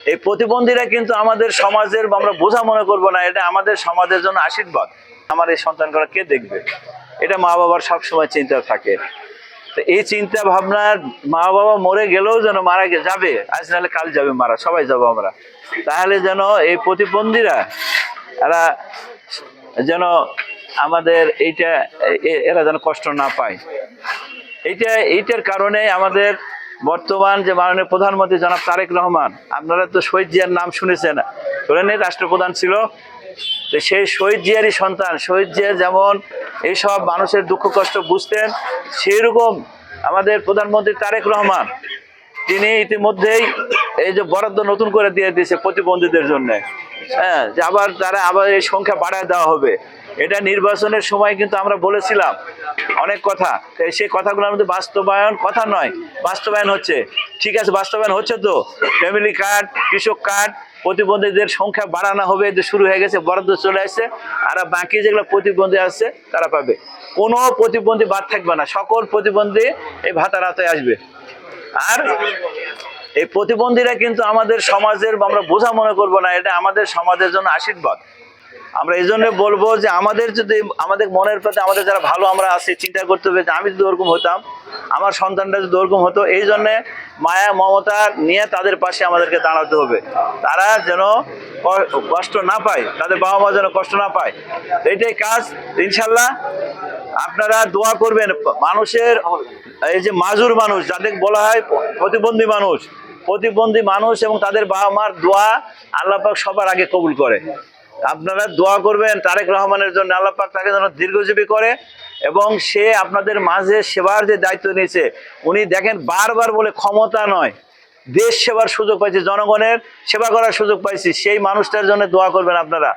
এই প্রতিবন্ধীরা কিন্তু আমাদের সমাজের আমরা বোঝা মনে করব না, এটা আমাদের সমাজের জন্য আশীর্বাদ। আমার এই সন্তানগুলো কে দেখবে, এটা মা বাবার সবসময় চিন্তা থাকে। তো এই চিন্তা ভাবনার মা বাবা মরে গেলেও যেন মারা যাবে, আজ নাহলে কাল যাবে মারা, সবাই যাবো আমরা, তাহলে যেন এই প্রতিবন্ধীরা এরা যেন আমাদের এরা যেন কষ্ট না পায়। এইটার কারণে আমাদের বর্তমান যে মাননীয় প্রধানমন্ত্রী জনাব তারেক রহমান, আপনারা তো শহীদ জিয়ার নাম শুনেছেন, শোনেননি? রাষ্ট্রপ্রধান ছিল। তো সেই শহীদ জিয়ারই সন্তান, শহীদ জিয়া যেমন এইসব মানুষের দুঃখ কষ্ট বুঝতেন, সেই রকম আমাদের প্রধানমন্ত্রী তারেক রহমান তিনি ইতিমধ্যেই এই যে বরাদ্দ নতুন করে দিয়ে দিয়েছে প্রতিবন্ধীদের জন্য, হ্যাঁ, যে আবার এই সংখ্যা বাড়ায় দেওয়া হবে। এটা নির্বাচনের সময় কিন্তু আমরা বলেছিলাম অনেক কথা, সেই কথাগুলোর মধ্যে বাস্তবায়ন কথা নয়, বাস্তবায়ন হচ্ছে। ঠিক আছে, বাস্তবায়ন হচ্ছে তো। ফ্যামিলি কার্ড, কৃষক কার্ড, প্রতিবন্ধীদের সংখ্যা বাড়ানো হবে, যে শুরু হয়ে গেছে, বরাদ্দ চলে আসছে। আর বাকি যেগুলো প্রতিবন্ধী আছে তারা পাবে, কোনো প্রতিবন্ধী বাদ থাকবে না, সকল প্রতিবন্ধী এই ভাতার আওতায় আসবে। আর এই প্রতিবন্ধীরা কিন্তু আমাদের সমাজের আমরা বোঝা মনে করব না, এটা আমাদের সমাজের জন্য আশীর্বাদ। আমরা এই জন্য বলবো যে আমাদের যদি আমাদের মনের প্রতি আমাদের যারা ভালো আমরা আছি, চিন্তা করতে হবে যে আমি যদি ওরকম হতাম, আমার সন্তানটা যদি ওরকম হতো। এই জন্যে মায়া মমতা নিয়ে তাদের পাশে আমাদেরকে দাঁড়াতে হবে, তারা যেন কষ্ট না পায়, তাদের বাবা মা যেন কষ্ট না পায়। এইটাই কাজ। ইনশাল্লাহ আপনারা দোয়া করবেন মানুষের, এই যে মাজুর মানুষ যাদের বলা হয় প্রতিবন্ধী মানুষ এবং তাদের বাবা মার দোয়া আল্লাহ পাক সবার আগে কবুল করে। আপনারা দোয়া করবেন তারেক রহমানের জন্য, আল্লাহ পাক তাকে যেন দীর্ঘজীবী করে, এবং সে আপনাদের মাঝে সেবার যে দায়িত্ব নিয়েছে, উনি দেখেন বারবার বলে ক্ষমতা নয়, দেশ সেবার সুযোগ পাইছি, জনগণের সেবা করার সুযোগ পাইছি, সেই মানুষটার জন্য দোয়া করবেন আপনারা।